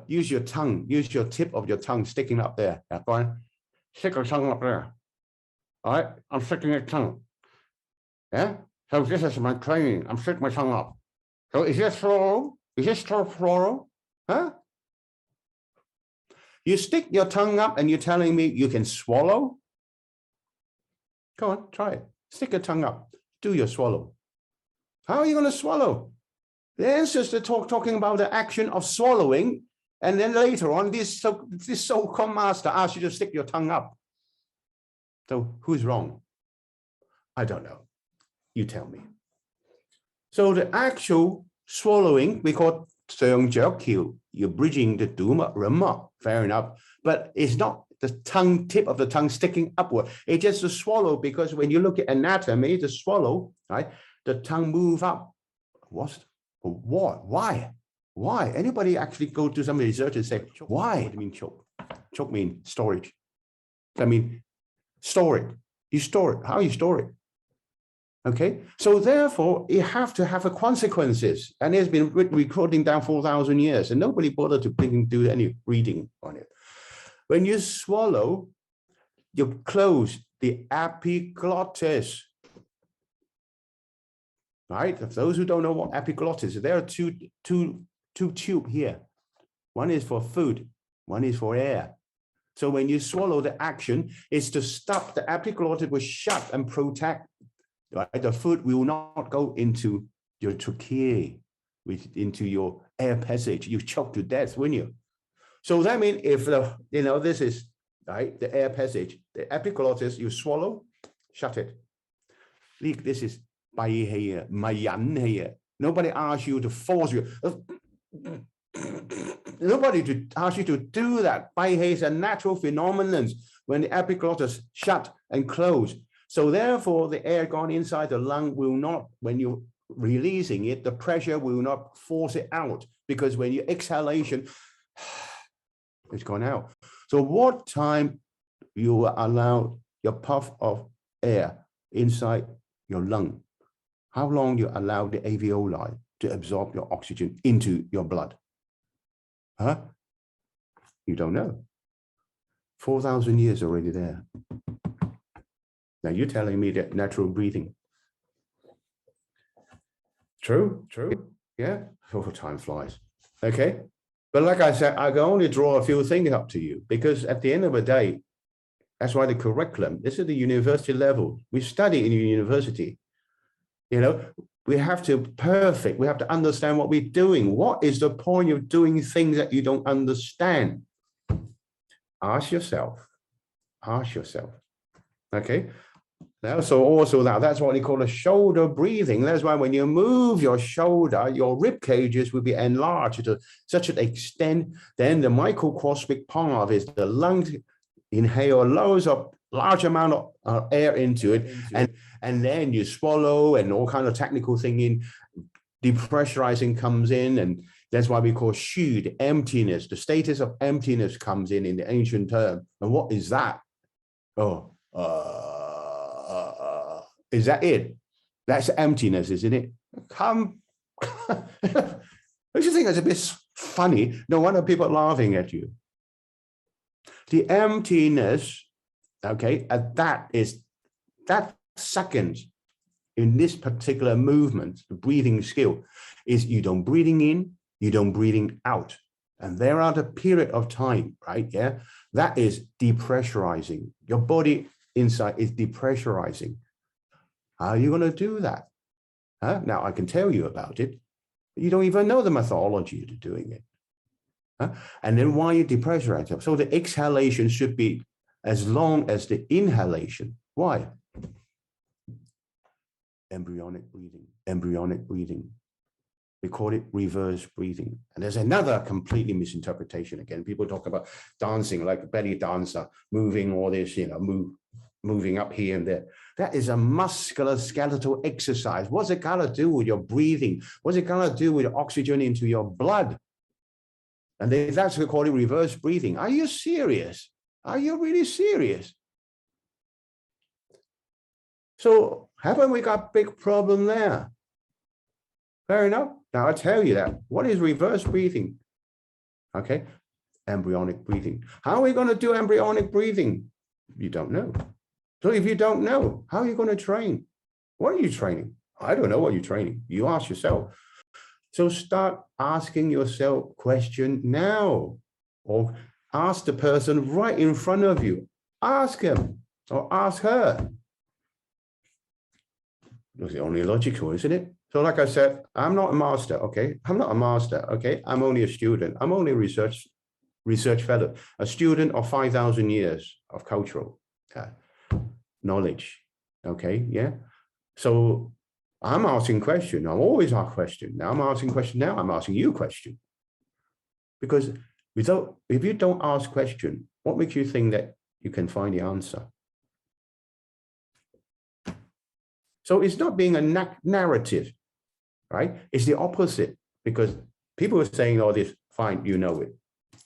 use your tongue, use your tip of your tongue sticking up there. Go on, stick your tongue up there. All right, I'm sticking your tongue. Yeah, so this is my training. I'm sticking my tongue up. So is this floral? Is this floral? Huh? You stick your tongue up and you're telling me you can swallow? Go on, try it. Stick your tongue up. Do your swallow. How are you going to swallow? The answer is talking about the action of swallowing. And then later on, this so-called master asks you to stick your tongue up. So who's wrong? I don't know. You tell me. So the actual swallowing, we call 上雀橋, you're bridging the duma rama, fair enough. But it's not the tongue, tip of the tongue sticking upward. It's just a swallow, because when you look at anatomy, the swallow, right, the tongue move up. What? Why? Why? Anybody actually go to some research and say, why? What do you mean choke? Choke means storage. I mean, store it. You store it. How you store it? Okay, so therefore you have to have a consequences, and it's been recording down 4,000 years, and nobody bothered to do any reading on it. When you swallow, you close the epiglottis. Right? For those who don't know what epiglottis is, there are two tubes here. One is for food, one is for air. So when you swallow, the action is to stop the epiglottis, will shut and protect. Right? The food will not go into your trachea, into your air passage. You choke to death, wouldn't you? So that means if this is right, the air passage, the epiglottis, you swallow, shut it. This is here. Nobody asks you to force you. Nobody to ask you to do that. Is a natural phenomenon when the epiglottis shut and close. So therefore, the air gone inside the lung will not, when you're releasing it, the pressure will not force it out, because when you exhalation, it's gone out. So what time you allow your puff of air inside your lung? How long you allow the alveoli to absorb your oxygen into your blood? Huh? You don't know. 4,000 years already there. Now you're telling me that natural breathing. True, yeah. Oh, time flies. Okay, but like I said, I can only draw a few things up to you, because at the end of the day, that's why the curriculum, this is the university level. We study in the university. We have to we have to understand what we're doing. What is the point of doing things that you don't understand? Ask yourself. Okay. Now, so also that's what they call a shoulder breathing. That's why when you move your shoulder, your rib cages will be enlarged to such an extent, then the microcosmic part is the lungs inhale loads of large amount of air into it, and then you swallow, and all kind of technical thing in, depressurizing comes in, and that's why we call Shu, the emptiness, the status of emptiness comes in the ancient term. And what is that? Is that it? That's emptiness, isn't it? Don't you think that's a bit funny? No wonder people are laughing at you. The emptiness, okay, that second in this particular movement, the breathing skill, is you don't breathing in, you don't breathing out. And there are the period of time, right? Yeah, that is depressurizing. Your body inside is depressurizing. How are you going to do that? Huh? Now, I can tell you about it. You don't even know the methodology to doing it. Huh? And then why you depressurize? So the exhalation should be as long as the inhalation. Why? Embryonic breathing. We call it reverse breathing. And there's another completely misinterpretation again. People talk about dancing like a belly dancer, moving all this, moving up here and there. That is a muscular skeletal exercise. What's it got to do with your breathing? What's it got to do with oxygen into your blood? And that's what we call it reverse breathing. Are you serious? Are you really serious? So haven't we got a big problem there? Fair enough. Now I'll tell you that. What is reverse breathing? Okay, embryonic breathing. How are we going to do embryonic breathing? You don't know. So if you don't know, how are you going to train? What are you training? I don't know what you're training. You ask yourself. So start asking yourself question now, or ask the person right in front of you. Ask him or ask her. It's only logical, isn't it? So like I said, I'm not a master, okay? I'm not a master, okay? I'm only a student. I'm only a research fellow, a student of 5,000 years of cultural knowledge, okay? Yeah. So I'm asking question. I'm always asking question. Now I'm asking question. Now I'm asking you question. Because if you don't ask question, what makes you think that you can find the answer? So it's not being a narrative, right? It's the opposite, because people are saying all this, fine, you know it.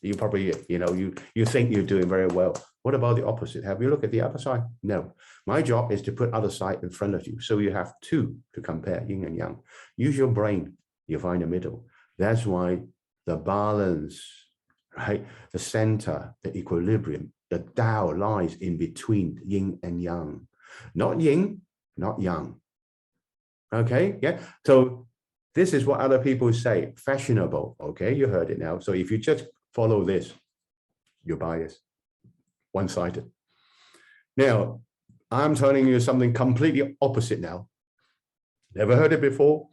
You probably, you think you're doing very well. What about the opposite? Have you looked at the other side? No. My job is to put other side in front of you. So you have two to compare, yin and yang. Use your brain, you find the middle. That's why the balance, right? The center, the equilibrium, the Tao lies in between yin and yang. Not yin, not yang. Okay, yeah. So this is what other people say, fashionable. Okay, you heard it now. So if you just follow this, you're biased, one-sided. Now, I'm telling you something completely opposite now. Never heard it before.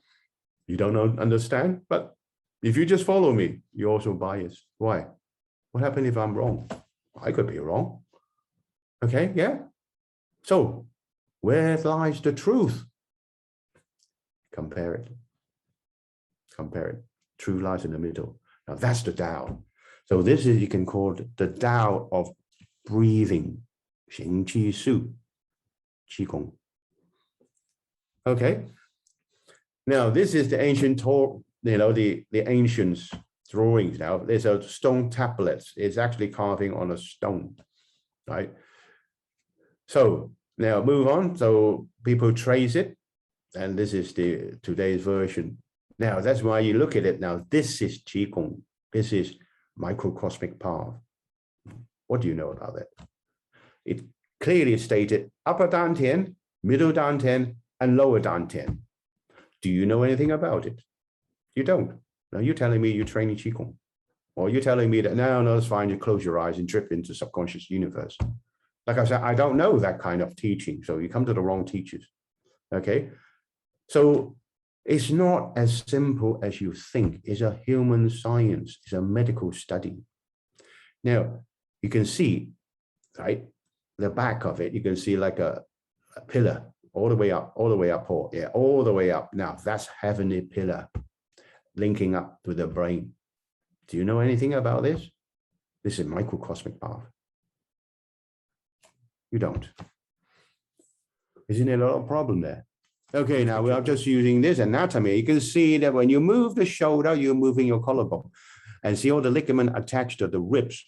You don't understand, but if you just follow me, you're also biased. Why? What happened if I'm wrong? I could be wrong. Okay, yeah. So where lies the truth? Compare it. Compare it. Truth lies in the middle. Now that's the Tao. So this is, you can call it the Tao of breathing. XingQiShu, QiGong. Okay. Now this is the ancient talk, the ancients drawings. Now there's a stone tablets. It's actually carving on a stone, right? So now move on. So people trace it, and this is the today's version. Now that's why you look at it now. This is QiGong. This is microcosmic path. What do you know about it? It clearly stated upper dantian, middle dantian, and lower dantian. Do you know anything about it? You don't. Now you're telling me you're training QiGong. Or you're telling me that, no, it's fine, you close your eyes and drip into subconscious universe. Like I said, I don't know that kind of teaching. So you come to the wrong teachers. Okay. So it's not as simple as you think. It's a human science. It's a medical study. Now, you can see, right, the back of it, you can see like a pillar all the way up, yeah, all the way up. Now, that's heavenly pillar linking up to the brain. Do you know anything about this? This is microcosmic path. You don't. Isn't there a lot of problem there? Okay, now we are just using this anatomy. You can see that when you move the shoulder, you're moving your collarbone, and see all the ligament attached to the ribs,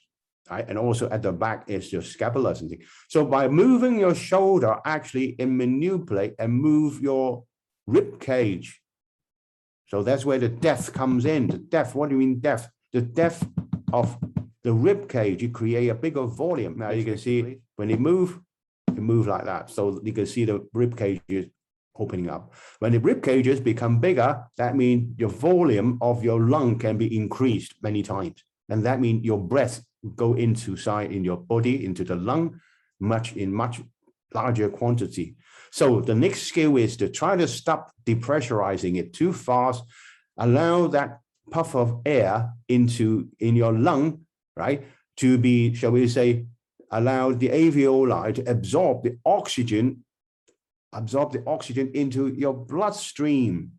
right? And also at the back is your scapula and things. So by moving your shoulder, actually, it manipulate and move your rib cage. So that's where the depth comes in. The depth. What do you mean depth? The depth of the rib cage. You create a bigger volume. Now you can see when you move like that. So you can see the rib cage is opening up. When the rib cages become bigger, that means your volume of your lung can be increased many times. And that means your breath go inside in your body, into the lung, in much larger quantity. So the next skill is to try to stop depressurizing it too fast, allow that puff of air in your lung, right, to be, shall we say, allow the alveoli to absorb the oxygen into your bloodstream,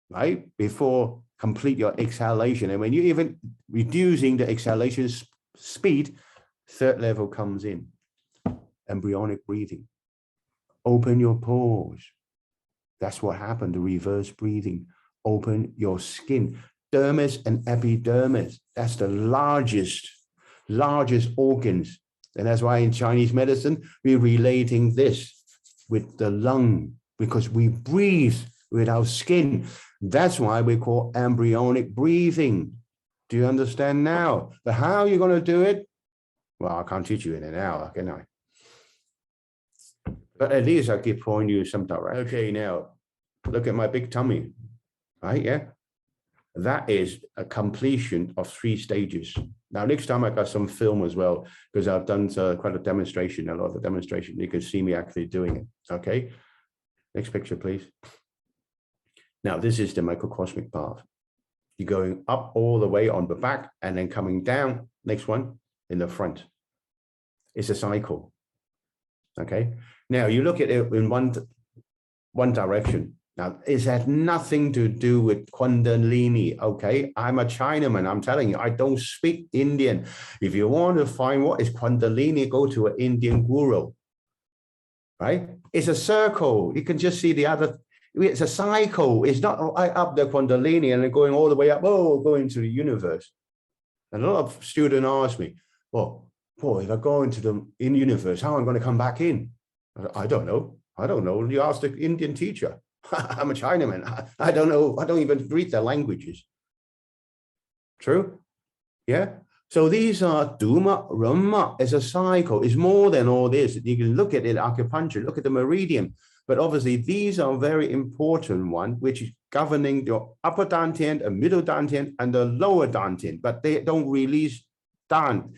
right, before complete your exhalation. And when you're even reducing the exhalation speed, third level comes in, embryonic breathing. Open your pores. That's what happened to reverse breathing. Open your skin, dermis and epidermis. That's the largest organs. And that's why in Chinese medicine, we're relating this with the lung, because we breathe without skin. That's why we call embryonic breathing. Do you understand now? But how are you going to do it? Well, I can't teach you in an hour, can I? But at least I keep pointing you some direction. Okay, now look at my big tummy, right? Yeah. That is a completion of 3 stages. Now, next time I got some film as well, because I've done quite a demonstration, a lot of the demonstration. You can see me actually doing it. Okay. Next picture, please. Now, this is the microcosmic path. You're going up all the way on the back and then coming down, next one, in the front. It's a cycle. Okay. Now, you look at it in one direction. Now, it has nothing to do with Kundalini, okay? I'm a Chinaman, I'm telling you, I don't speak Indian. If you want to find what is Kundalini, go to an Indian guru, right? It's a circle. You can just see the other, it's a cycle. It's not up the Kundalini and then going all the way up, going to the universe. And a lot of students ask me, well, boy, if I go into the universe, how am I going to come back in? I don't know. I don't know. You ask the Indian teacher. I'm a Chinaman. I don't know. I don't even read their languages. True? Yeah. So these are Duma, Rama. It's a cycle. It's more than all this. You can look at it, acupuncture, look at the meridian. But obviously, these are very important ones, which is governing your upper dantian, the middle dantian, and the lower dantian. But they don't release dan.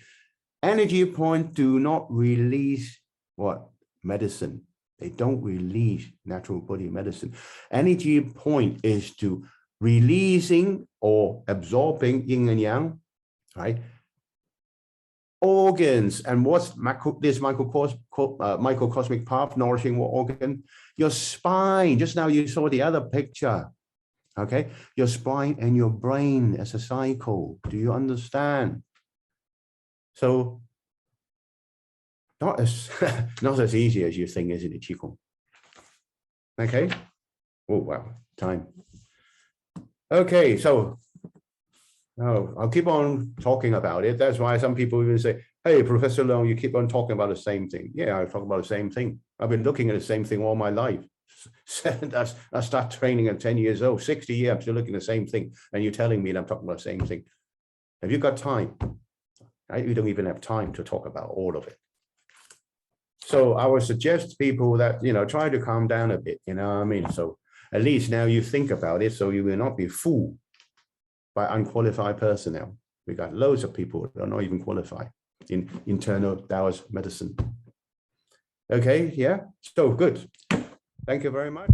Energy points do not release what? Medicine. They don't release natural body medicine. Energy point is to releasing or absorbing yin and yang, right? Organs. And what's this microcosmic path nourishing what organ? Your spine. Just now you saw the other picture. Okay. Your spine and your brain as a cycle. Do you understand? So not as easy as you think, isn't it, QiGong? Okay. Oh, wow. Time. Okay, so I'll keep on talking about it. That's why some people even say, hey, Professor Leung, you keep on talking about the same thing. Yeah, I talk about the same thing. I've been looking at the same thing all my life. I start training at 10 years old, 60 years, I'm still looking at the same thing. And you're telling me that I'm talking about the same thing. Have you got time? Right? You don't even have time to talk about all of it. So I would suggest people that, try to calm down a bit, you know what I mean? So at least now you think about it, so you will not be fooled by unqualified personnel. We got loads of people that are not even qualified in internal Taoist medicine. Okay, yeah, so good. Thank you very much.